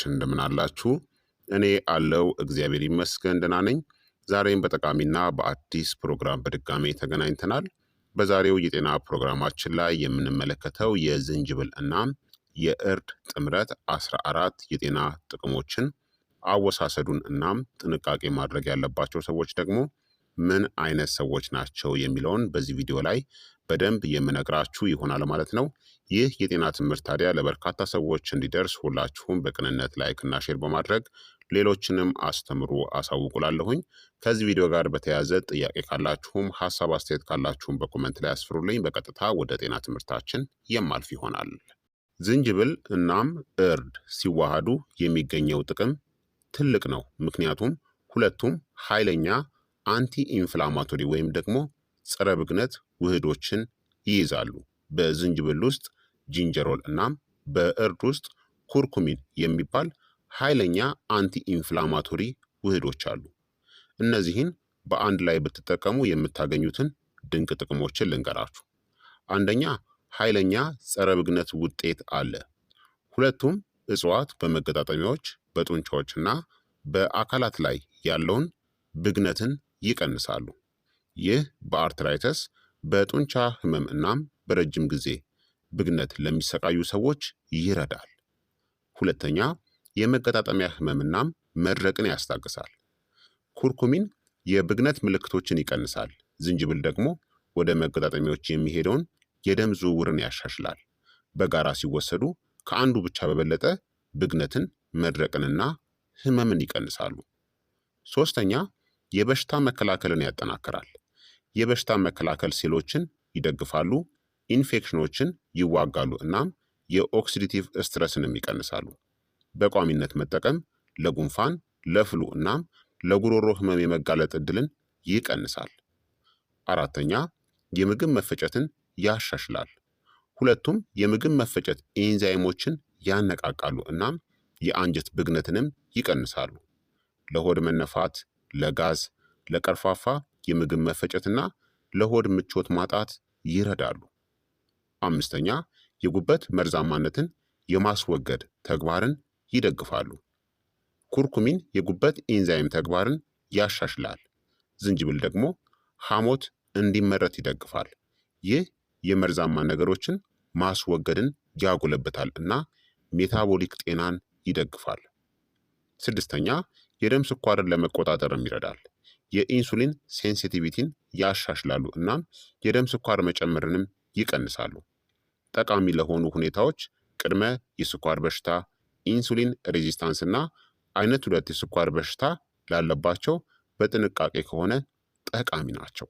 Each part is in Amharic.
እንደምን አላችሁ? እኔ አለው እግዚአብሔር ይመስገን ደህና ነኝ። ዛሬም በጠቃሚና በአዲስ ፕሮግራም በድጋሜ ተገናኝተናል። በዛሬው የጤና ፕሮግራማችን ላይ የምንመለከተው የዝንጅብል እናም የእርድ ጥምረት 14 የጤና ጥቅሞችን፣ አወሳሰዱን እናም ጥንቃቄ ማድረግ ያለባቸው ሰዎች ደግሞ ምን አይነት ሰዎች ናቸው የሚለውን በዚህ ቪዲዮ ላይ በደንብ የምነግራችሁ ይሆናል ማለት ነው። ይህ የጤና ትምህርት ታዲያ ለበርካታ ሰዎች እንዲደርስ ሁላችሁም በቅንነት ላይክ እና ሼር በማድረግ ሌሎችንም አስተምሩ አሳውቁላለሁኝ። ከዚህ ቪዲዮ ጋር በተያያዘ ጥያቄ ካላችሁም ሀሳብ አስተያየት ካላችሁም በኮመንት ላይ አስፍሩልኝ። በቀጥታ ወደ ጤና ትምህርታችን የማልፍ ይሆናል። ዝንጅብል እናም እርድ ሲዋሃዱ የሚገኘው ጥቅም ትልቅ ነው። ምክንያቱም ሁለቱም ኃይለኛ አንቲ ኢንፍላማቶሪ ወይም ደግሞ ጸረ ብግነት ውህዶችን ይይዛሉ። በዝንጅብል ውስጥ ጂንጀሮል እናም በእርድ ውስጥ ኩርኩሚን የሚባል ኃይለኛ አንቲ ኢንፍላማቶሪ ውህዶች አሉ። እነዚህን በአንድ ላይ ብትጠቀሙ የምታገኙትን ድንቅ ጥቅሞችን ልንገራችሁ። አንደኛ፣ ኃይለኛ ጸረ ብግነት ውጤት አለ። ሁለቱም እጽዋት በመገጣጠሚያዎች በጡንቻዎችና በአካላት ላይ ያለውን ብግነትን ይቀንሳሉ። ይህ በአርትራይተስ በጡንቻ ህመም እናም በረጅም ጊዜ ብግነት ለሚሰቃዩ ሰዎች ይረዳል። ሁለተኛ፣ የመገጣጠሚያ ህመም እናም መድረቅን ያስታግሳል። ኩርኩሚን የብግነት ምልክቶችን ይቀንሳል። ዝንጅብል ደግሞ ወደ መገጣጠሚያዎች የሚሄደውን የደም ዝውውርን ያሻሽላል። በጋራ ሲወሰዱ ከአንዱ ብቻ በበለጠ ብግነትን፣ መድረቅንና ህመምን ይቀንሳሉ። ሶስተኛ፣ የበሽታ መከላከልን ያጠናክራል። የበሽታ መከላከል ሴሎችን ይደግፋሉ፣ ኢንፌክሽኖችን ይዋጋሉ እናም የኦክሲዲቲቭ ስትረስንም ይቀንሳሉ። በቋሚነት መጠቀም ለጉንፋን፣ ለፍሉ እናም ለጉሮሮ ህመም የመጋለጥ ዕድልን ይቀንሳል። አራተኛ፣ የምግብ መፈጨትን ያሻሽላል። ሁለቱም የምግብ መፈጨት ኤንዛይሞችን ያነቃቃሉ እናም የአንጀት ብግነትንም ይቀንሳሉ። ለሆድ መነፋት፣ ለጋዝ፣ ለቀርፋፋ የምግብ መፈጨትና ለሆድ ምቾት ማጣት ይረዳሉ። አምስተኛ፣ የጉበት መርዛማነትን የማስወገድ ተግባርን ይደግፋሉ። ኩርኩሚን የጉበት ኤንዛይም ተግባርን ያሻሽላል። ዝንጅብል ደግሞ ሐሞት እንዲመረት ይደግፋል። ይህ የመርዛማ ነገሮችን ማስወገድን ያጎለብታል እና ሜታቦሊክ ጤናን ይደግፋል። ስድስተኛ፣ የደም ስኳርን ለመቆጣጠርም ይረዳል። የኢንሱሊን ሴንሲቲቪቲን ያሻሽላሉ እናም የደም ስኳር መጨመርንም ይቀንሳሉ። ጠቃሚ ለሆኑ ሁኔታዎች ቅድመ የስኳር በሽታ፣ ኢንሱሊን ሬዚስታንስ እና አይነት 2 የስኳር በሽታ ላለባቸው በጥንቃቄ ከሆነ ጠቃሚ ናቸው።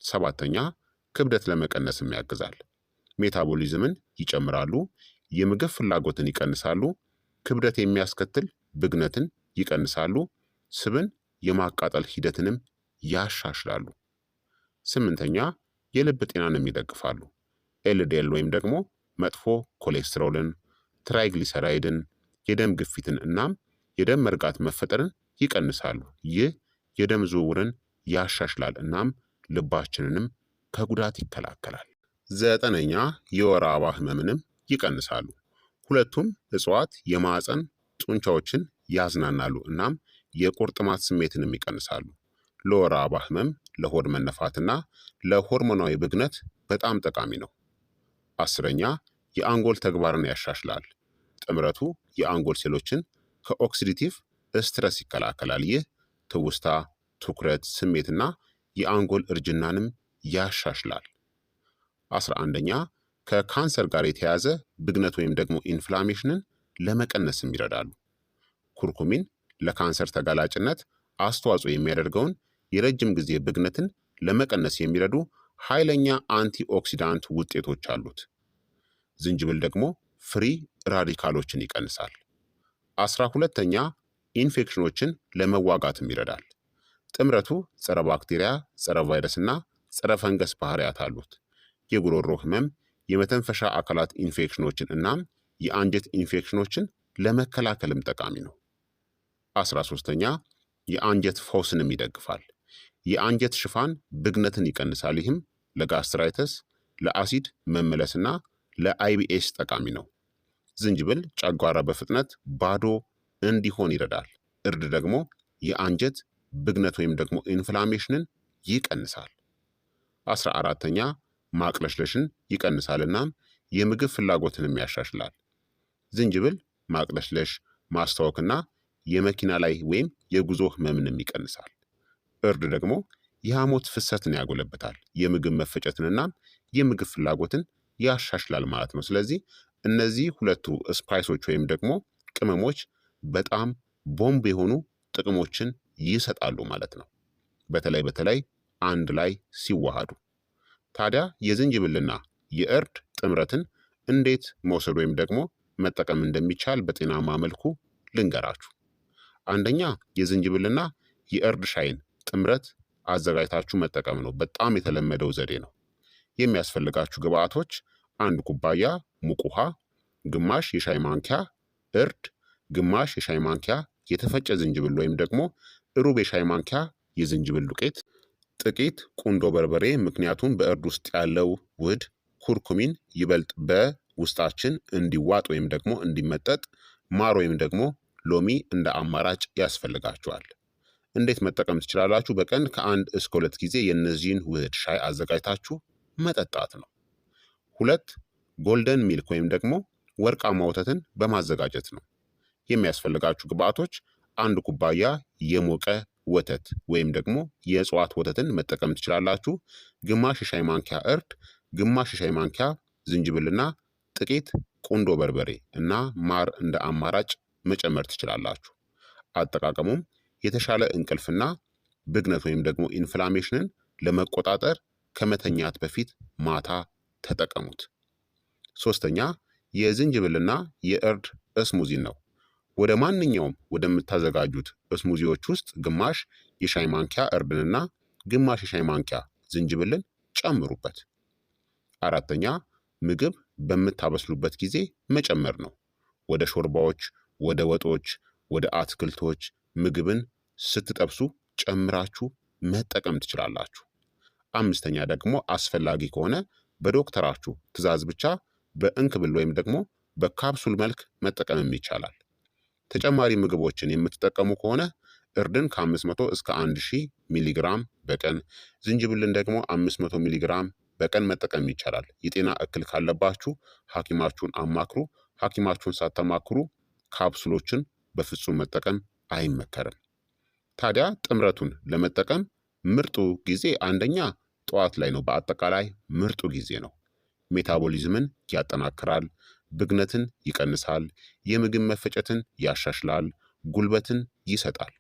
ሰባተኛ፣ ክብደት ለመቀነስም ያግዛል። ሜታቦሊዝምን ይጨምራሉ፣ የምግብ ፍላጎትን ይቀንሳሉ፣ ክብደት የሚያስከትል ብግነትን ይቀንሳሉ፣ ስብን የማቃጠል ሂደትንም ያሻሽላሉ። ስምንተኛ፣ የልብ ጤናንም ይደግፋሉ። ኤልዲኤል ወይም ደግሞ መጥፎ ኮሌስትሮልን፣ ትራይግሊሰራይድን፣ የደም ግፊትን እናም የደም መርጋት መፈጠርን ይቀንሳሉ። ይህ የደም ዝውውርን ያሻሽላል እናም ልባችንንም ከጉዳት ይከላከላል። ዘጠነኛ፣ የወር አበባ ህመምንም ይቀንሳሉ። ሁለቱም እጽዋት የማዕፀን ጡንቻዎችን ያዝናናሉ እናም የቁርጥማት ስሜትንም ይቀንሳሉ። ለወር አበባ ህመም፣ ለሆድ መነፋትና ለሆርሞናዊ ብግነት በጣም ጠቃሚ ነው። አስረኛ፣ የአንጎል ተግባርን ያሻሽላል። ጥምረቱ የአንጎል ሴሎችን ከኦክሲዲቲቭ ስትረስ ይከላከላል። ይህ ትውስታ፣ ትኩረት፣ ስሜትና የአንጎል እርጅናንም ያሻሽላል። 11ኛ፣ ከካንሰር ጋር የተያያዘ ብግነት ወይም ደግሞ ኢንፍላሜሽንን ለመቀነስም ይረዳሉ። ኩርኩሚን ለካንሰር ተጋላጭነት አስተዋጽኦ የሚያደርገውን የረጅም ጊዜ ብግነትን ለመቀነስ የሚረዱ ኃይለኛ አንቲኦክሲዳንት ውጤቶች አሉት። ዝንጅብል ደግሞ ፍሪ ራዲካሎችን ይቀንሳል። 12ኛ፣ ኢንፌክሽኖችን ለመዋጋትም ይረዳል። ጥምረቱ ጸረ ባክቴሪያ፣ ጸረ ቫይረስና ጸረ ፈንገስ ባህሪያት አሉት። የጉሮሮ ህመም፣ የመተንፈሻ አካላት ኢንፌክሽኖችን እናም የአንጀት ኢንፌክሽኖችን ለመከላከልም ጠቃሚ ነው። 13ኛ፣ የአንጀት ፈውስንም ይደግፋል። የአንጀት ሽፋን ብግነትን ይቀንሳል። ይህም ለጋስትራይተስ፣ ለአሲድ መመለስና ለአይቢኤስ ጠቃሚ ነው። ዝንጅብል ጨጓራ በፍጥነት ባዶ እንዲሆን ይረዳል። እርድ ደግሞ የአንጀት ብግነት ወይም ደግሞ ኢንፍላሜሽንን ይቀንሳል። 14ተኛ ማቅለሽለሽን ይቀንሳል እናም የምግብ ፍላጎትንም ያሻሽላል። ዝንጅብል ማቅለሽለሽ፣ ማስታወክና የመኪና ላይ ወይም የጉዞ ህመምንም ይቀንሳል። እርድ ደግሞ የሐሞት ፍሰትን ያጎለብታል፣ የምግብ መፈጨትንና የምግብ ፍላጎትን ያሻሽላል ማለት ነው። ስለዚህ እነዚህ ሁለቱ ስፓይሶች ወይም ደግሞ ቅመሞች በጣም ቦምብ የሆኑ ጥቅሞችን ይሰጣሉ ማለት ነው፣ በተለይ አንድ ላይ ሲዋሃዱ። ታዲያ የዝንጅብልና የእርድ ጥምረትን እንዴት መውሰድ ወይም ደግሞ መጠቀም እንደሚቻል በጤናማ መልኩ ልንገራችሁ። አንደኛ የዝንጅብልና የእርድ ሻይን ጥምረት አዘጋጅታችሁ መጠቀም ነው። በጣም የተለመደው ዘዴ ነው። የሚያስፈልጋችሁ ግብአቶች 1 ኩባያ ሙቅ ውሃ፣ ግማሽ የሻይ ማንኪያ እርድ፣ ግማሽ የሻይ ማንኪያ የተፈጨ ዝንጅብል ወይም ደግሞ ሩብ የሻይ ማንኪያ የዝንጅብል ዱቄት፣ ጥቂት ቁንዶ በርበሬ፣ ምክንያቱም በእርድ ውስጥ ያለው ውህድ ኩርኩሚን ይበልጥ በውስጣችን እንዲዋጥ ወይም ደግሞ እንዲመጠጥ፣ ማር ወይም ደግሞ ሎሚ እንደ አማራጭ ያስፈልጋችኋል። እንዴት መጠቀም ትችላላችሁ? በቀን ከ1 እስከ 2 ጊዜ የእነዚህን ውህድ ሻይ አዘጋጅታችሁ መጠጣት ነው። 2 ጎልደን ሚልክ ወይም ደግሞ ወርቃማ ወተትን በማዘጋጀት ነው። የሚያስፈልጋችሁ ግብአቶች 1 ኩባያ የሞቀ ወተት ወይም ደግሞ የእጽዋት ወተትን መጠቀም ትችላላችሁ። ግማሽ የሻይ ማንኪያ እርድ፣ ግማሽ የሻይ ማንኪያ ዝንጅብልና ጥቂት ቁንዶ በርበሬ እና ማር እንደ አማራጭ መጨመር ትችላላችሁ። አጠቃቀሙም የተሻለ እንቅልፍና ብግነት ወይም ደግሞ ኢንፍላሜሽንን ለመቆጣጠር ከመተኛት በፊት ማታ ተጠቀሙት። 3ተኛ የዝንጅብልና የእርድ እስሙዚን ነው። ወደ ማንኛውም ወደምታዘጋጁት እስሙዚዎች ውስጥ ግማሽ የሻይ ማንኪያ እርድንና ግማሽ የሻይ ማንኪያ ዝንጅብልን ጨምሩበት። 4ተኛ ምግብ በምታበስሉበት ጊዜ መጨመር ነው። ወደ ሾርባዎች፣ ወደ ወጦች፣ ወደ አትክልቶች ምግብን ስትጠብሱ ጨምራችሁ መጠቀም ትችላላችሁ። 5ተኛ ደግሞ አስፈላጊ ከሆነ በዶክተራችሁ ትዕዛዝ ብቻ በእንክብል ወይም ደግሞ በካፕሱል መልክ መጠቀምም ይቻላል። ተጨማሪ ምግቦችን የምትጠቀሙ ከሆነ እርድን ከ500 እስከ 1000 ሚሊግራም በቀን ዝንጅብልን ደግሞ 500 ሚሊግራም በቀን መጠቀም ይቻላል። የጤና እክል ካለባችሁ ሐኪማችሁን አማክሩ። ሐኪማችሁን ሳታማክሩ ካፕሱሎችን በፍጹም መጠቀም አይመከርም። ታዲያ ጥምረቱን ለመጠቀም ምርጡ ጊዜ አንደኛ ጠዋት ላይ ነው። በአጠቃላይ ምርጡ ጊዜ ነው። ሜታቦሊዝምን ያጠናክራል፣ ብግነትን ይቀንሳል፣ የምግብ መፈጨትን ያሻሽላል፣ ጉልበትን ይሰጣል።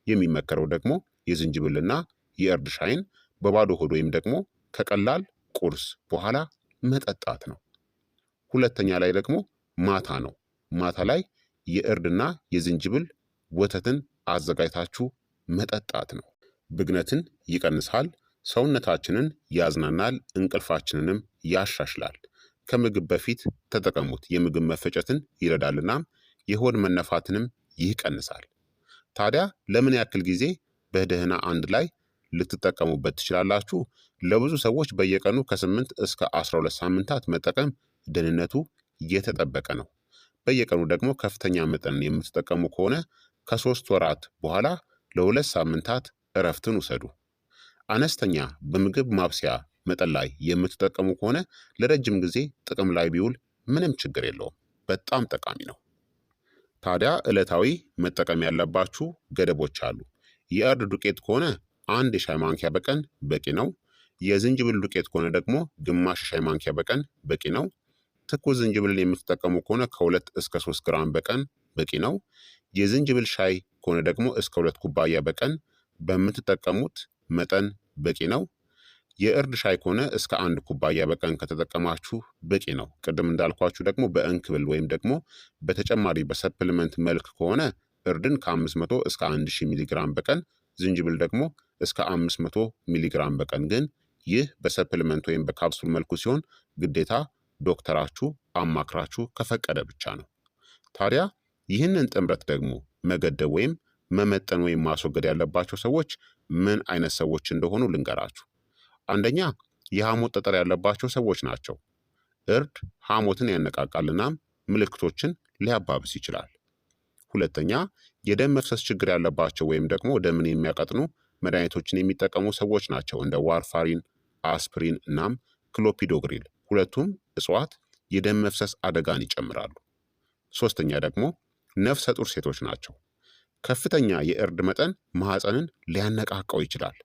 የሚመከረው ደግሞ የዝንጅብልና የእርድ ሻይን በባዶ ሆድ ወይም ደግሞ ከቀላል ቁርስ በኋላ መጠጣት ነው። 2ተኛ ላይ ደግሞ ማታ ነው። ማታ ላይ የእርድና የዝንጅብል ወተትን አዘጋጅታችሁ መጠጣት ነው። ብግነትን ይቀንሳል፣ ሰውነታችንን ያዝናናል፣ እንቅልፋችንንም ያሻሽላል። ከምግብ በፊት ተጠቀሙት። የምግብ መፈጨትን ይረዳልና የሆድ መነፋትንም ይቀንሳል። ታዲያ ለምን ያክል ጊዜ በደህና አንድ ላይ ልትጠቀሙበት ትችላላችሁ? ለብዙ ሰዎች በየቀኑ ከ8 እስከ 12 ሳምንታት መጠቀም ደህንነቱ የተጠበቀ ነው። በየቀኑ ደግሞ ከፍተኛ መጠን የምትጠቀሙ ከሆነ ከ3 ወራት በኋላ ለ2 ሳምንታት እረፍትን ውሰዱ። አነስተኛ በምግብ ማብሰያ መጠን ላይ የምትጠቀሙ ከሆነ ለረጅም ጊዜ ጥቅም ላይ ቢውል ምንም ችግር የለውም። በጣም ጠቃሚ ነው። ታዲያ ዕለታዊ መጠቀም ያለባችሁ ገደቦች አሉ። የእርድ ዱቄት ከሆነ 1 የሻይ ማንኪያ በቀን በቂ ነው። የዝንጅብል ዱቄት ከሆነ ደግሞ ግማሽ የሻይ ማንኪያ በቀን በቂ ነው። ትኩስ ዝንጅብልን የምትጠቀሙ ከሆነ ከ2 እስከ 3 ግራም በቀን በቂ ነው። የዝንጅብል ሻይ ከሆነ ደግሞ እስከ 2 ኩባያ በቀን በምትጠቀሙት መጠን በቂ ነው። የእርድ ሻይ ከሆነ እስከ 1 ኩባያ በቀን ከተጠቀማችሁ በቂ ነው። ቅድም እንዳልኳችሁ ደግሞ በእንክብል ወይም ደግሞ በተጨማሪ በሰፕልመንት መልክ ከሆነ እርድን ከ500 እስከ 1000 ሚሊግራም በቀን ዝንጅብል ደግሞ እስከ 500 ሚሊግራም በቀን ግን ይህ በሰፕልመንት ወይም በካፕሱል መልኩ ሲሆን ግዴታ ዶክተራችሁ አማክራችሁ ከፈቀደ ብቻ ነው። ታዲያ ይህንን ጥምረት ደግሞ መገደብ ወይም መመጠን ወይም ማስወገድ ያለባቸው ሰዎች ምን አይነት ሰዎች እንደሆኑ ልንገራችሁ። አንደኛ የሐሞት ጠጠር ያለባቸው ሰዎች ናቸው። እርድ ሐሞትን ያነቃቃልናም ምልክቶችን ሊያባብስ ይችላል። ሁለተኛ የደም መፍሰስ ችግር ያለባቸው ወይም ደግሞ ደምን የሚያቀጥኑ መድኃኒቶችን የሚጠቀሙ ሰዎች ናቸው። እንደ ዋርፋሪን፣ አስፕሪን እናም ክሎፒዶግሪል ሁለቱም እጽዋት የደም መፍሰስ አደጋን ይጨምራሉ። ሶስተኛ ደግሞ ነፍሰ ጡር ሴቶች ናቸው። ከፍተኛ የእርድ መጠን ማህፀንን ሊያነቃቃው ይችላል።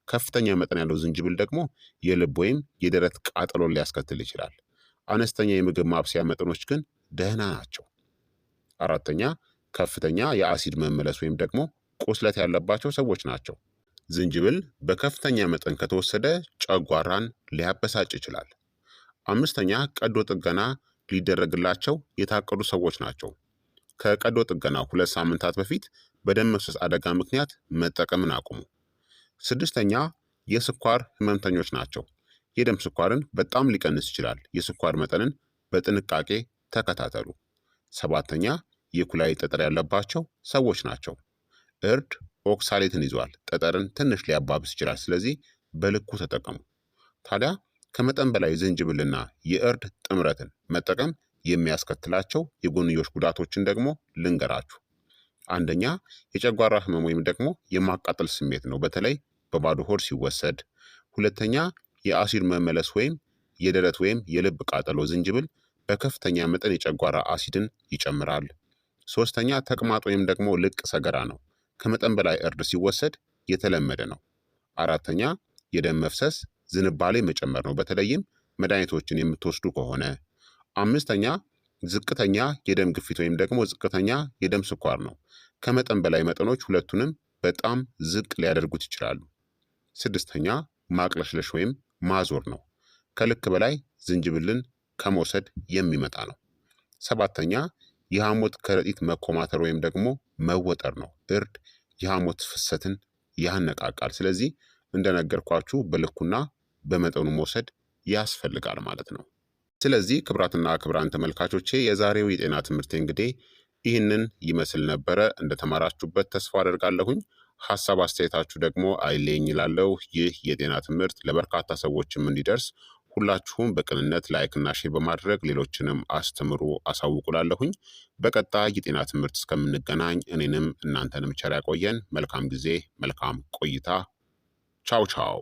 ከፍተኛ መጠን ያለው ዝንጅብል ደግሞ የልብ ወይም የደረት ቃጠሎን ሊያስከትል ይችላል። አነስተኛ የምግብ ማብሰያ መጠኖች ግን ደህና ናቸው። አራተኛ ከፍተኛ የአሲድ መመለስ ወይም ደግሞ ቁስለት ያለባቸው ሰዎች ናቸው። ዝንጅብል በከፍተኛ መጠን ከተወሰደ ጨጓራን ሊያበሳጭ ይችላል። አምስተኛ ቀዶ ጥገና ሊደረግላቸው የታቀዱ ሰዎች ናቸው። ከቀዶ ጥገና 2 ሳምንታት በፊት በደም መፍሰስ አደጋ ምክንያት መጠቀምን አቁሙ። ስድስተኛ የስኳር ህመምተኞች ናቸው። የደም ስኳርን በጣም ሊቀንስ ይችላል። የስኳር መጠንን በጥንቃቄ ተከታተሉ። ሰባተኛ የኩላሊት ጠጠር ያለባቸው ሰዎች ናቸው። እርድ ኦክሳሌትን ይዟል። ጠጠርን ትንሽ ሊያባብስ ይችላል። ስለዚህ በልኩ ተጠቀሙ። ታዲያ ከመጠን በላይ ዝንጅብልና የእርድ ጥምረትን መጠቀም የሚያስከትላቸው የጎንዮሽ ጉዳቶችን ደግሞ ልንገራችሁ። አንደኛ የጨጓራ ህመም ወይም ደግሞ የማቃጠል ስሜት ነው፣ በተለይ በባዶ ሆድ ሲወሰድ። ሁለተኛ የአሲድ መመለስ ወይም የደረት ወይም የልብ ቃጠሎ። ዝንጅብል በከፍተኛ መጠን የጨጓራ አሲድን ይጨምራል። ሶስተኛ ተቅማጥ ወይም ደግሞ ልቅ ሰገራ ነው። ከመጠን በላይ እርድ ሲወሰድ የተለመደ ነው። አራተኛ የደም መፍሰስ ዝንባሌ መጨመር ነው፣ በተለይም መድኃኒቶችን የምትወስዱ ከሆነ። አምስተኛ ዝቅተኛ የደም ግፊት ወይም ደግሞ ዝቅተኛ የደም ስኳር ነው። ከመጠን በላይ መጠኖች ሁለቱንም በጣም ዝቅ ሊያደርጉት ይችላሉ። ስድስተኛ ማቅለሽለሽ ወይም ማዞር ነው። ከልክ በላይ ዝንጅብልን ከመውሰድ የሚመጣ ነው። ሰባተኛ የሐሞት ከረጢት መኮማተር ወይም ደግሞ መወጠር ነው። እርድ የሐሞት ፍሰትን ያነቃቃል። ስለዚህ እንደነገርኳችሁ በልኩና በመጠኑ መውሰድ ያስፈልጋል ማለት ነው። ስለዚህ ክቡራትና ክቡራን ተመልካቾቼ የዛሬው የጤና ትምህርት እንግዲህ ይህንን ይመስል ነበረ። እንደተማራችሁበት ተስፋ አደርጋለሁኝ። ሀሳብ አስተያየታችሁ ደግሞ አይለኝ ይላለው። ይህ የጤና ትምህርት ለበርካታ ሰዎችም እንዲደርስ ሁላችሁም በቅንነት ላይክና ሼር በማድረግ ሌሎችንም አስተምሩ አሳውቁላለሁኝ። በቀጣይ የጤና ትምህርት እስከምንገናኝ እኔንም እናንተንም ቸር ያቆየን። መልካም ጊዜ፣ መልካም ቆይታ። ቻው ቻው።